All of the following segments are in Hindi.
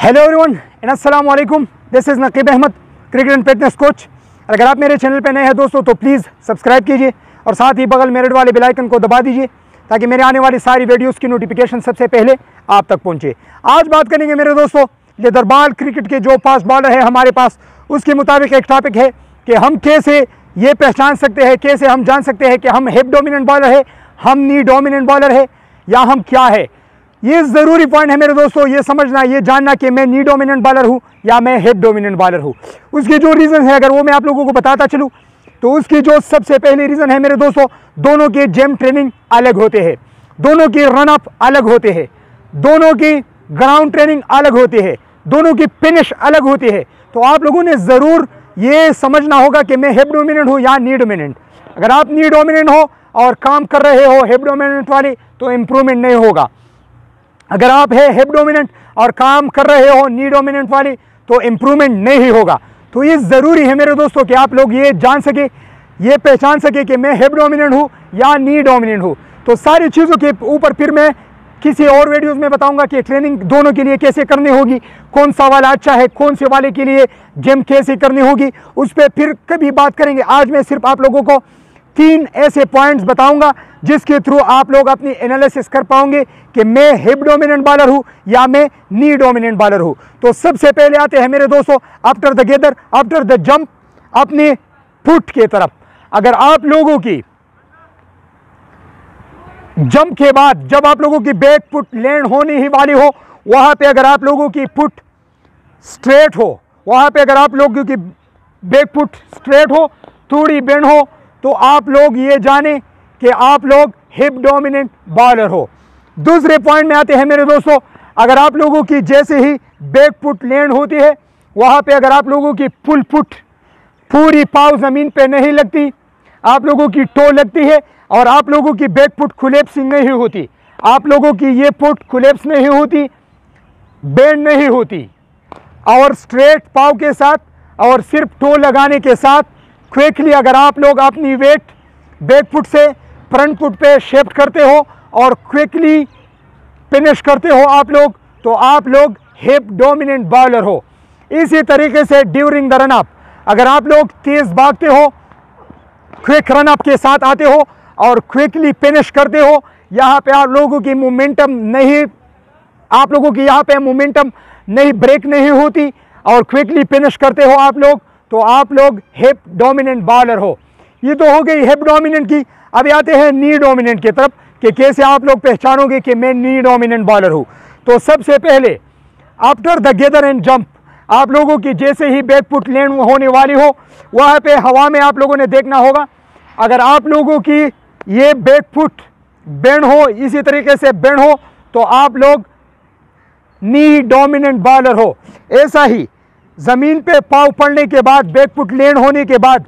हेलो एवरीवन एंड अस्सलाम वालेकुम, this is Naqeeb Ahmed, cricket and fitness coach. अगर आप मेरे चैनल पे नए हैं दोस्तों तो प्लीज़ सब्सक्राइब कीजिए और साथ ही बगल में रेड वाले बेल आइकन को दबा दीजिए ताकि मेरे आने वाली सारी वीडियोस की नोटिफिकेशन सबसे पहले आप तक पहुंचे। आज बात करेंगे मेरे दोस्तों लेदरबॉल क्रिकेट के जो फास्ट बॉलर है हमारे पास, उसके मुताबिक एक टॉपिक है कि हम कैसे ये पहचान सकते हैं, कैसे हम जान सकते हैं कि हम हिप डोमिनेंट बॉलर है, हम नी डोमिनेंट बॉलर है या हम क्या है। ये ज़रूरी पॉइंट है मेरे दोस्तों, ये समझना, ये जानना कि मैं नी डोमिनेंट बॉलर हूँ या मैं हिप डोमिनेंट बॉलर हूँ। उसके जो रीज़न है अगर वो मैं आप लोगों को बताता चलूँ तो उसकी जो सबसे पहली रीज़न है मेरे दोस्तों, दोनों के जिम ट्रेनिंग अलग होते हैं, दोनों की रन अप अलग होते हैं, दोनों की ग्राउंड ट्रेनिंग अलग होती है, दोनों की फिनिश अलग होती है। तो आप लोगों ने ज़रूर ये समझना होगा कि मैं हिप डोमिनेंट हूँ या नी डोमिनेंट। अगर आप नी डोमिनेंट हो और काम कर रहे हो हिप डोमिनेंट वाली तो इम्प्रूवमेंट नहीं होगा। अगर आप है हिप डोमिनेंट और काम कर रहे हो नी डोमिनेंट वाली तो इम्प्रूवमेंट नहीं होगा। तो ये ज़रूरी है मेरे दोस्तों कि आप लोग ये जान सके, ये पहचान सके कि मैं हिप डोमिनेंट हूँ या नी डोमिनेंट हूँ। तो सारी चीज़ों के ऊपर फिर मैं किसी और वीडियोस में बताऊंगा कि ट्रेनिंग दोनों के लिए कैसे करनी होगी, कौन सा वाला अच्छा है, कौन से वाले के लिए जिम कैसे करनी होगी, उस पर फिर कभी बात करेंगे। आज मैं सिर्फ आप लोगों को 3 ऐसे पॉइंट्स बताऊंगा जिसके थ्रू आप लोग अपनी एनालिसिस कर पाओगे कि मैं हिप डोमिनेंट बॉलर हूं या मैं नी डोमिनेंट बॉलर हूं। तो सबसे पहले आते हैं मेरे दोस्तों after the gather, after the jump, अपने फुट के तरफ। अगर आप लोगों की जंप के बाद जब आप लोगों की बैक फुट लैंड होने ही वाली हो, वहां पे अगर आप लोगों की फुट स्ट्रेट हो, वहां पे अगर आप लोगों की बैक फुट स्ट्रेट हो, थोड़ी बेंड हो, तो आप लोग ये जाने कि आप लोग हिप डोमिनेंट बॉलर हो। दूसरे पॉइंट में आते हैं मेरे दोस्तों, अगर आप लोगों की जैसे ही बैक फुट लैंड होती है वहां पे अगर आप लोगों की फुल फुट पूरी पाँव जमीन पे नहीं लगती, आप लोगों की टो लगती है और आप लोगों की बैक फुट खुलेप्सिंग नहीं होती, आप लोगों की ये फुट खुलेप्स नहीं होती, बेंड नहीं होती और स्ट्रेट पाँव के साथ और सिर्फ टो लगाने के साथ क्विकली अगर आप लोग अपनी वेट बैक फुट से फ्रंट फुट पे शिफ्ट करते हो और क्विकली फिनिश करते हो आप लोग, तो आप लोग हिप डोमिनेंट बॉलर हो। इसी तरीके से ड्यूरिंग द रन अप अगर आप लोग तेज भागते हो, क्विक रन अप के साथ आते हो और क्विकली फिनिश करते हो, यहाँ पे आप लोगों की मोमेंटम नहीं, आप लोगों की यहाँ पे मोमेंटम नहीं, ब्रेक नहीं होती और क्विकली फिनिश करते हो आप लोग, तो आप लोग हिप डोमिनेंट बॉलर हो। ये तो हो गई हिप डोमिनेंट की। अभी आते हैं नी डोमिनेंट की तरफ कि कैसे आप लोग पहचानोगे कि मैं नी डोमिनेंट बॉलर हूँ। तो सबसे पहले after the gather and jump आप लोगों की जैसे ही बैक फुट लैंड होने वाली हो वहाँ पे हवा में आप लोगों ने देखना होगा, अगर आप लोगों की ये बैक फुट बेंड हो, इसी तरीके से बेंड हो, तो आप लोग नी डोमिनेंट बॉलर हो। ऐसा ही ज़मीन पे पाँव पड़ने के बाद बैक फुट लैंड होने के बाद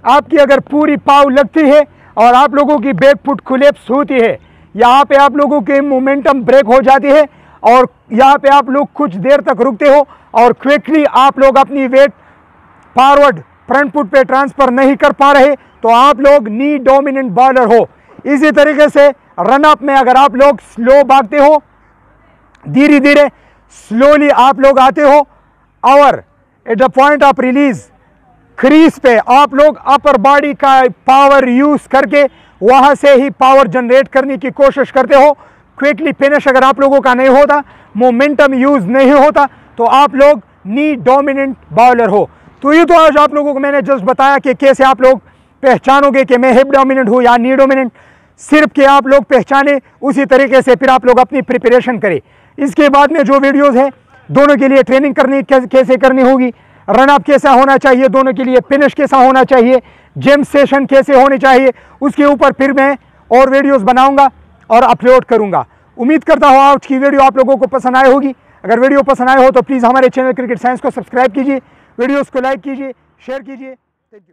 आपकी अगर पूरी पाँव लगती है और आप लोगों की बैक फुट खुलेप्स होती है, यहाँ पे आप लोगों की मोमेंटम ब्रेक हो जाती है और यहाँ पे आप लोग कुछ देर तक रुकते हो और क्विकली आप लोग अपनी वेट फॉरवर्ड फ्रंट फुट पे ट्रांसफ़र नहीं कर पा रहे, तो आप लोग नी डोमिनेंट बॉलर हो। इसी तरीके से रन अप में अगर आप लोग स्लो भागते हो, धीरे धीरे स्लोली आप लोग आते हो और at the point of release crease पे आप लोग अपर बॉडी का पावर यूज करके वहां से ही पावर जनरेट करने की कोशिश करते हो। क्विकली फिनिश अगर आप लोगों का नहीं होता, मोमेंटम यूज नहीं होता, तो आप लोग नी डोमिनेंट बॉलर हो। तो ये तो आज आप लोगों को मैंने जस्ट बताया कि कैसे आप लोग पहचानोगे कि मैं हिप डोमिनेंट हूँ या नी डोमिनेंट। सिर्फ कि आप लोग पहचाने, उसी तरीके से फिर आप लोग अपनी प्रिपरेशन करें। इसके बाद में जो वीडियोज़ हैं दोनों के लिए ट्रेनिंग करनी कैसे करनी होगी, रन अप कैसा होना चाहिए, दोनों के लिए फिनिश कैसा होना चाहिए, जिम सेशन कैसे होने चाहिए, उसके ऊपर फिर मैं और वीडियोस बनाऊंगा और अपलोड करूंगा। उम्मीद करता हूँ आज की वीडियो आप लोगों को पसंद आई होगी। अगर वीडियो पसंद आए हो तो प्लीज़ हमारे चैनल क्रिकेट साइंस को सब्सक्राइब कीजिए, वीडियोज़ को लाइक कीजिए, शेयर कीजिए। Thank you.